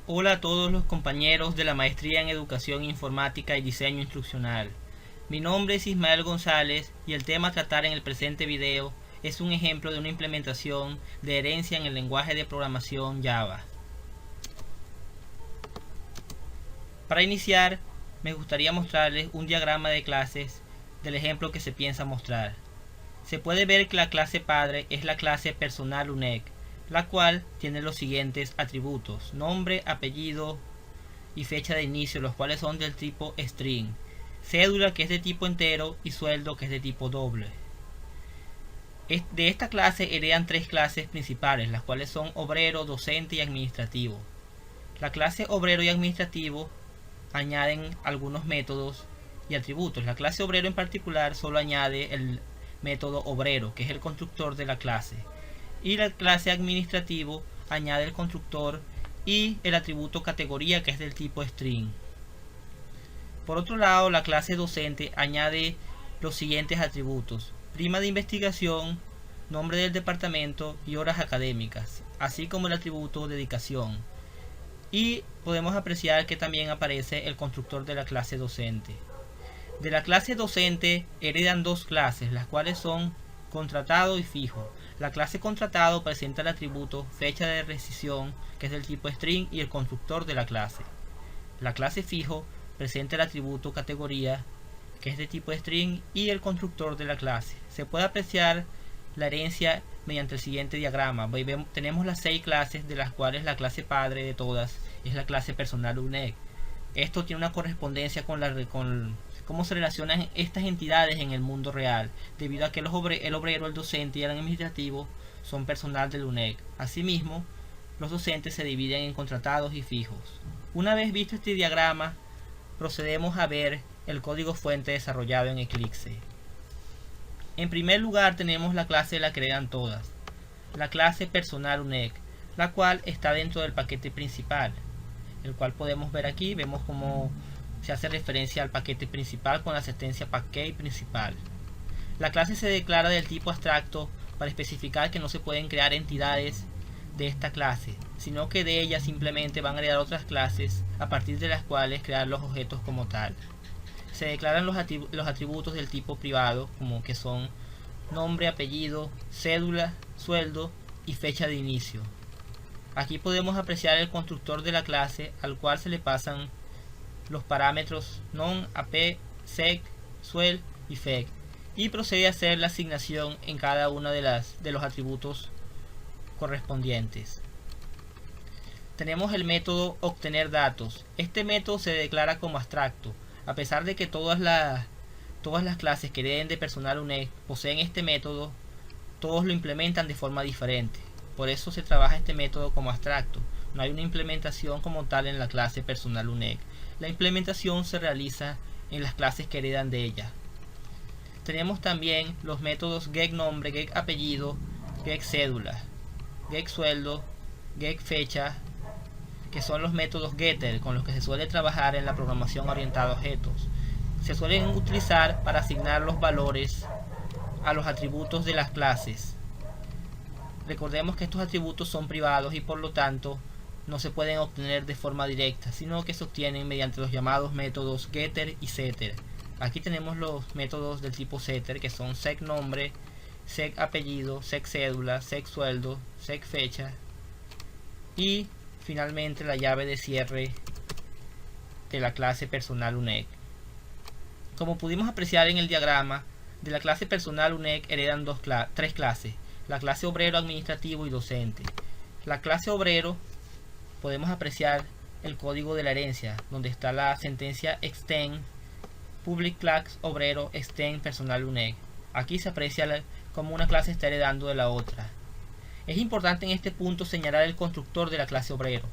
Hola a todos los compañeros de la Maestría en Educación Informática y Diseño Instruccional. Mi nombre es Ismael González y el tema a tratar en el presente video es un ejemplo de una implementación de herencia en el lenguaje de programación Java. Para iniciar, me gustaría mostrarles un diagrama de clases del ejemplo que se piensa mostrar. Se puede ver que la clase padre es la clase personal UNEC, la cual tiene los siguientes atributos: nombre, apellido y fecha de inicio, los cuales son del tipo string, cédula, que es de tipo entero, y sueldo, que es de tipo doble. De esta clase heredan tres clases principales, las cuales son obrero, docente y administrativo. La clase obrero y administrativo añaden algunos métodos y atributos. La clase obrero en particular solo añade el método obrero, que es el constructor de la clase, y la clase administrativo añade el constructor y el atributo categoría, que es del tipo string. Por otro lado, la clase docente añade los siguientes atributos: prima de investigación, nombre del departamento y horas académicas, así como el atributo dedicación. Y podemos apreciar que también aparece el constructor de la clase docente. De la clase docente heredan dos clases, las cuales son contratado y fijo. La clase contratado presenta el atributo fecha de rescisión, que es del tipo string, y el constructor de la clase. La clase fijo presenta el atributo categoría, que es de tipo string, y el constructor de la clase. Se puede apreciar la herencia mediante el siguiente diagrama. Tenemos las 6 clases, de las cuales la clase padre de todas es la clase personal UNEC. Esto tiene una correspondencia con cómo se relacionan estas entidades en el mundo real, debido a que el obrero, el docente y el administrativo son personal del UNEC. Asimismo, los docentes se dividen en contratados y fijos. Una vez visto este diagrama, procedemos a ver el código fuente desarrollado en Eclipse. En primer lugar tenemos la clase de la que heredan todas, la clase personal UNEC, la cual está dentro del paquete principal, el cual podemos ver aquí. Vemos cómo se hace referencia al paquete principal con la sentencia package principal. La clase se declara del tipo abstracto para especificar que no se pueden crear entidades de esta clase, sino que de ellas simplemente van a heredar otras clases a partir de las cuales crear los objetos como tal. Se declaran los atributos del tipo privado, como que son nombre, apellido, cédula, sueldo y fecha de inicio. Aquí podemos apreciar el constructor de la clase, al cual se le pasan los parámetros non, ap, sec, suel y fec, y procede a hacer la asignación en cada una de los atributos correspondientes. Tenemos el método obtener datos. Este método se declara como abstracto, a pesar de que todas las clases que hereden de personal UNEC poseen este método. Todos lo implementan de forma diferente. Por eso se trabaja este método como abstracto. No hay una implementación como tal en la clase personal UNEC. La implementación se realiza en las clases que heredan de ella. Tenemos también los métodos getNombre, getApellido, getCédula, getSueldo, getFecha, que son los métodos getter con los que se suele trabajar en la programación orientada a objetos. Se suelen utilizar para asignar los valores a los atributos de las clases. Recordemos que estos atributos son privados y por lo tanto no se pueden obtener de forma directa, sino que se obtienen mediante los llamados métodos getter y setter. Aquí tenemos los métodos del tipo setter, que son secNombre, secApellido, secCédula, secSueldo, secFecha y finalmente la llave de cierre de la clase personal UNEC. Como pudimos apreciar en el diagrama, de la clase personal UNEC heredan tres clases: la clase obrero, administrativo y docente. La clase obrero, podemos apreciar el código de la herencia, donde está la sentencia extend public class obrero extend personal UNEC. Aquí se aprecia cómo una clase está heredando de la otra. Es importante en este punto señalar el constructor de la clase obrero.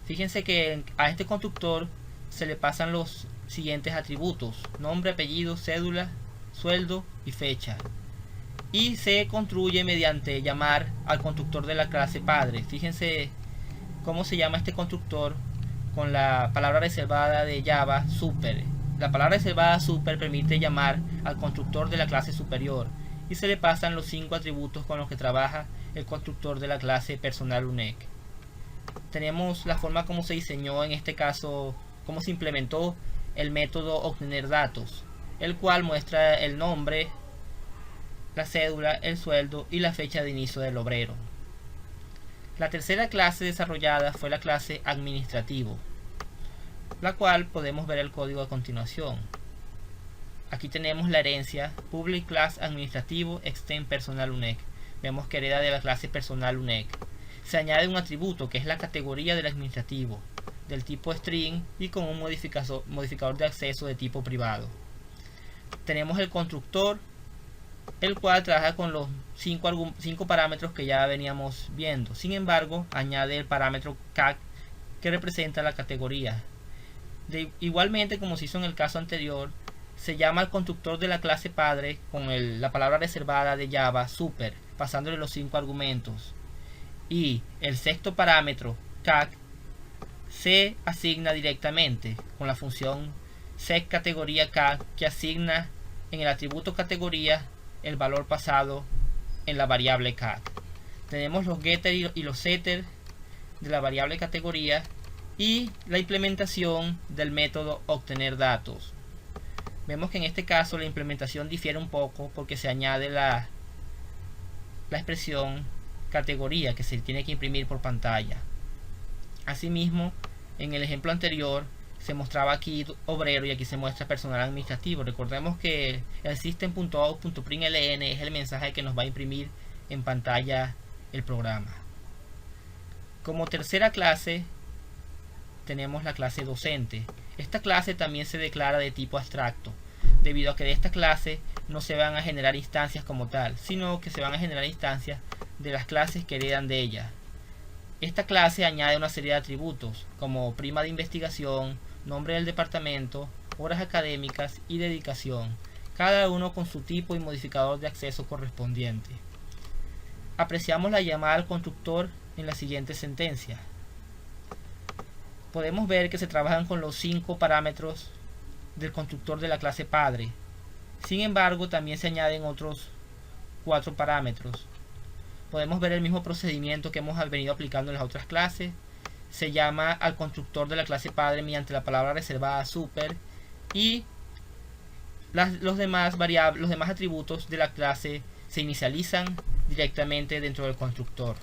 Fíjense que a este constructor se le pasan los siguientes atributos: nombre, apellido, cédula, sueldo y fecha. Y se construye mediante llamar al constructor de la clase padre. Fíjense cómo se llama este constructor con la palabra reservada de Java super. La palabra reservada super permite llamar al constructor de la clase superior y se le pasan los 5 atributos con los que trabaja el constructor de la clase personal UNEC. tenemos la forma como se diseñó, en este caso, cómo se implementó el método obtener datos, el cual muestra el nombre, la cédula, el sueldo y la fecha de inicio del obrero. La tercera clase desarrollada fue la clase administrativo, la cual podemos ver el código a continuación. Aquí tenemos la herencia Public Class Administrativo Extend Personal UNEC. Vemos que hereda de la clase personal UNEC. Se añade un atributo que es la categoría del administrativo, del tipo string y con un modificador de acceso de tipo privado. Tenemos el constructor, el cual trabaja con los 5 parámetros que ya veníamos viendo. Sin embargo, añade el parámetro CAC que representa la categoría. Igualmente, como se hizo en el caso anterior, se llama al constructor de la clase padre con la palabra reservada de Java super, pasándole los 5 argumentos. Y el sexto parámetro, CAC, se asigna directamente con la función setCategoría CAC, que asigna en el atributo categoría el valor pasado en la variable CAC. Tenemos los getter y los setter de la variable categoría y la implementación del método obtener datos. Vemos que en este caso la implementación difiere un poco porque se añade la expresión categoría que se tiene que imprimir por pantalla. Asimismo, en el ejemplo anterior se mostraba aquí obrero y aquí se muestra personal administrativo. Recordemos que el system.out.println es el mensaje que nos va a imprimir en pantalla el programa. Como tercera clase tenemos la clase docente. Esta clase también se declara de tipo abstracto, debido a que de esta clase no se van a generar instancias como tal, sino que se van a generar instancias de las clases que heredan de ella. Esta clase añade una serie de atributos, como prima de investigación, nombre del departamento, horas académicas y dedicación, cada uno con su tipo y modificador de acceso correspondiente. Apreciamos la llamada al constructor en la siguiente sentencia. Podemos ver que se trabajan con los 5 parámetros del constructor de la clase padre. Sin embargo, también se añaden otros 4 parámetros. Podemos ver el mismo procedimiento que hemos venido aplicando en las otras clases. Se llama al constructor de la clase padre mediante la palabra reservada super y los demás atributos de la clase se inicializan directamente dentro del constructor.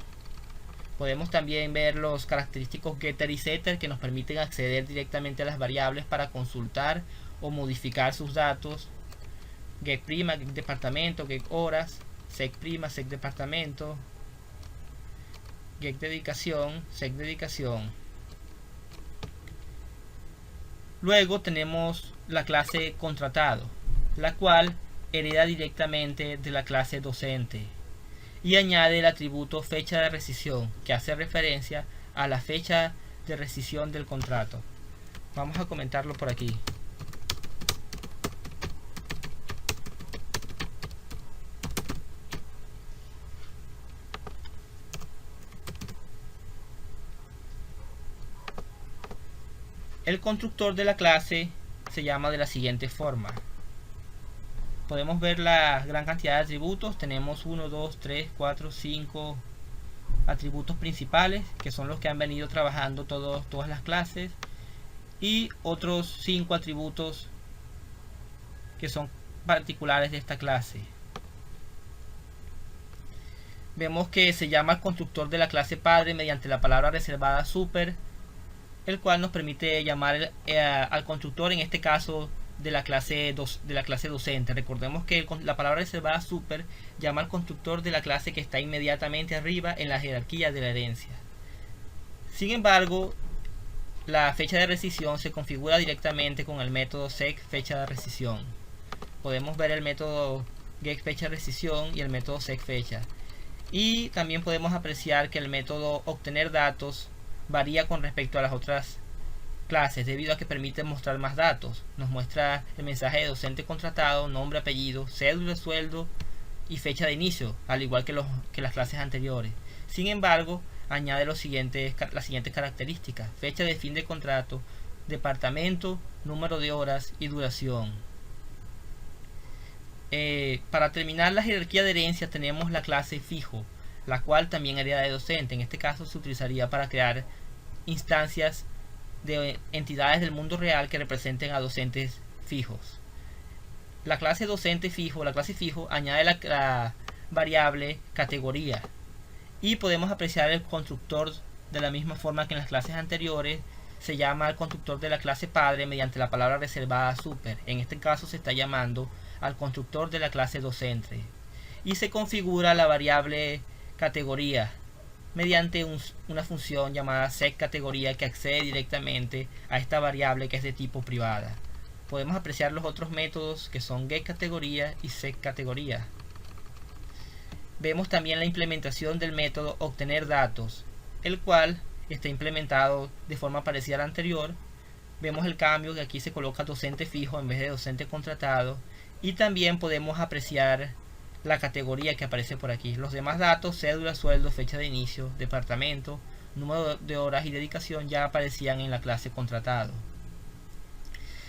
Podemos también ver los característicos getter y setter que nos permiten acceder directamente a las variables para consultar o modificar sus datos. Get prima, get departamento, get horas, sec prima, sec departamento, get dedicación, sec dedicación. Luego tenemos la clase contratado, la cual hereda directamente de la clase docente y añade el atributo fecha de rescisión, que hace referencia a la fecha de rescisión del contrato. Vamos a comentarlo por aquí. El constructor de la clase se llama de la siguiente forma. Podemos ver la gran cantidad de atributos. Tenemos 1, 2, 3, 4, 5 atributos principales, que son los que han venido trabajando todas las clases, y otros 5 atributos que son particulares de esta clase. Vemos que se llama al constructor de la clase padre mediante la palabra reservada super, el cual nos permite llamar al constructor, en este caso de la clase docente. Recordemos que la palabra reservada super llama al constructor de la clase que está inmediatamente arriba en la jerarquía de la herencia. Sin embargo, la fecha de rescisión se configura directamente con el método sec fecha de rescisión. Podemos ver el método get fecha de rescisión y el método sec fecha. Y también podemos apreciar que el método obtener datos varía con respecto a las otras clases, debido a que permite mostrar más datos. Nos muestra el mensaje de docente contratado, nombre, apellido, cédula, sueldo y fecha de inicio, al igual que las clases anteriores. Sin embargo, añade las siguientes características: fecha de fin de contrato, departamento, número de horas y duración. Para terminar la jerarquía de herencia tenemos la clase fijo, la cual también hereda de docente. En este caso se utilizaría para crear instancias de entidades del mundo real que representen a docentes fijos. La clase docente fijo, la clase fijo, añade la variable categoría y podemos apreciar el constructor de la misma forma que en las clases anteriores. Se llama al constructor de la clase padre mediante la palabra reservada super. En este caso se está llamando al constructor de la clase docente y se configura la variable categoría mediante una función llamada setCategoría que accede directamente a esta variable que es de tipo privada. Podemos apreciar los otros métodos que son getCategoría y setCategoría. Vemos también la implementación del método obtener datos, el cual está implementado de forma parecida a la anterior. Vemos el cambio que aquí se coloca docente fijo en vez de docente contratado, y también podemos apreciar la categoría que aparece por aquí. Los demás datos, cédula, sueldo, fecha de inicio, departamento, número de horas y dedicación, ya aparecían en la clase contratado.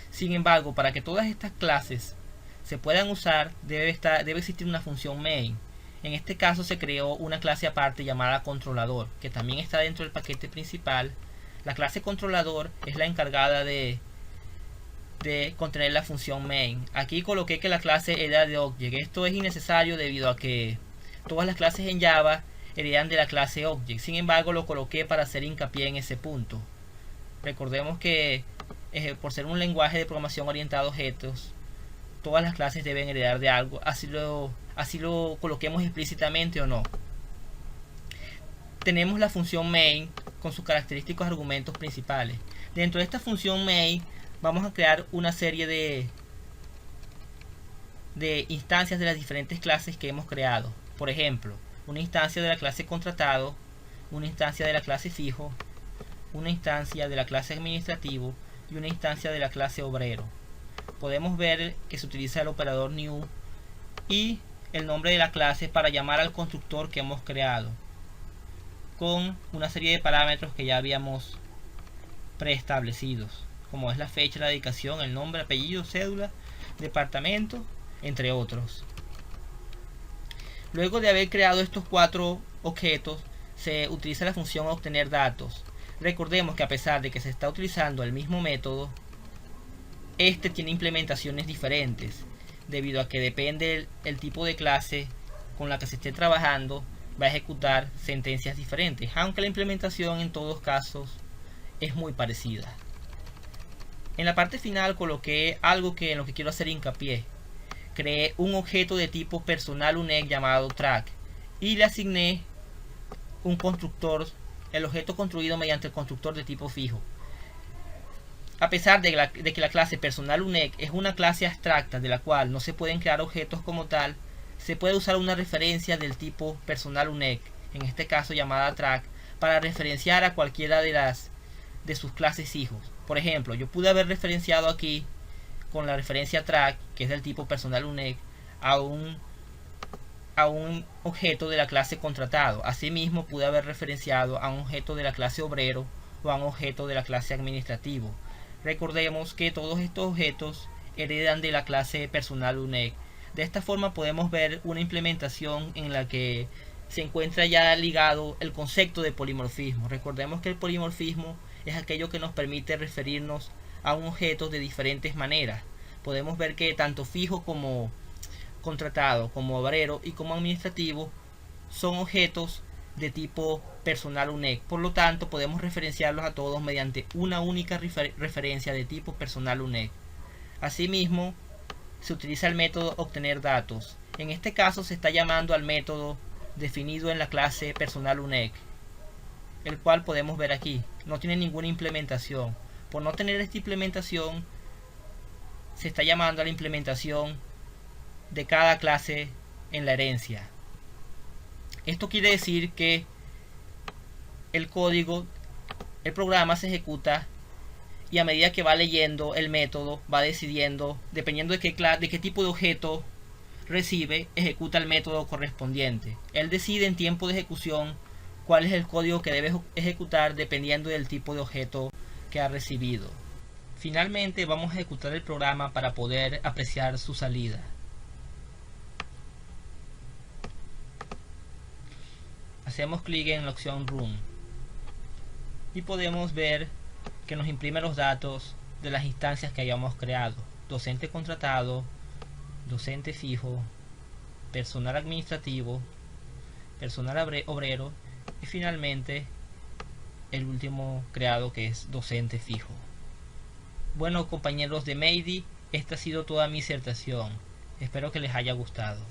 Sin embargo, para que todas estas clases se puedan usar, debe existir una función main. En este caso se creó una clase aparte llamada controlador, que también está dentro del paquete principal. La clase controlador es la encargada de contener la función main. Aquí coloqué que la clase hereda de object. Esto es innecesario debido a que todas las clases en Java heredan de la clase object. Sin embargo, lo coloqué para hacer hincapié en ese punto. Recordemos que por ser un lenguaje de programación orientado a objetos, todas las clases deben heredar de algo, así lo coloquemos explícitamente o no. Tenemos la función main con sus característicos argumentos principales. Dentro de esta función main vamos a crear una serie de instancias de las diferentes clases que hemos creado. Por ejemplo, una instancia de la clase contratado, una instancia de la clase fijo, una instancia de la clase administrativo y una instancia de la clase obrero. Podemos ver que se utiliza el operador new y el nombre de la clase para llamar al constructor que hemos creado, con una serie de parámetros que ya habíamos preestablecidos, como es la fecha, la dedicación, el nombre, apellido, cédula, departamento, entre otros. Luego de haber creado estos 4 objetos, se utiliza la función obtener datos. Recordemos que a pesar de que se está utilizando el mismo método, este tiene implementaciones diferentes, debido a que depende el tipo de clase con la que se esté trabajando, va a ejecutar sentencias diferentes, aunque la implementación en todos casos es muy parecida. En la parte final coloqué algo en lo que quiero hacer hincapié. Creé un objeto de tipo personal UNEC llamado track y le asigné un constructor, el objeto construido mediante el constructor de tipo fijo. A pesar de que la clase personal UNEC es una clase abstracta de la cual no se pueden crear objetos como tal, se puede usar una referencia del tipo personal UNEC, en este caso llamada track, para referenciar a cualquiera de sus clases hijos. Por ejemplo, yo pude haber referenciado aquí con la referencia track, que es del tipo personal UNEC, a un objeto de la clase contratado. Asimismo, pude haber referenciado a un objeto de la clase obrero o a un objeto de la clase administrativo. Recordemos que todos estos objetos heredan de la clase personal UNEC. De esta forma podemos ver una implementación en la que se encuentra ya ligado el concepto de polimorfismo. Recordemos que el polimorfismo es aquello que nos permite referirnos a un objeto de diferentes maneras. Podemos ver que tanto fijo como contratado, como obrero y como administrativo son objetos de tipo personal UNEC. Por lo tanto, podemos referenciarlos a todos mediante una única referencia de tipo personal UNEC. Asimismo, se utiliza el método obtener datos. En este caso se está llamando al método definido en la clase personal UNEC, el cual podemos ver aquí. No tiene ninguna implementación. Por no tener esta implementación, se está llamando a la implementación de cada clase en la herencia. Esto quiere decir que el programa se ejecuta y a medida que va leyendo el método va decidiendo, dependiendo de qué tipo de objeto recibe, ejecuta el método correspondiente. Él decide en tiempo de ejecución cuál es el código que debe ejecutar dependiendo del tipo de objeto que ha recibido. Finalmente vamos a ejecutar el programa para poder apreciar su salida. hacemos clic en la opción Run y podemos ver que nos imprime los datos de las instancias que hayamos creado: docente contratado, docente fijo, personal administrativo, personal obrero y finalmente el último creado, que es docente fijo. Bueno, compañeros de Maydi, esta ha sido toda mi disertación. Espero que les haya gustado.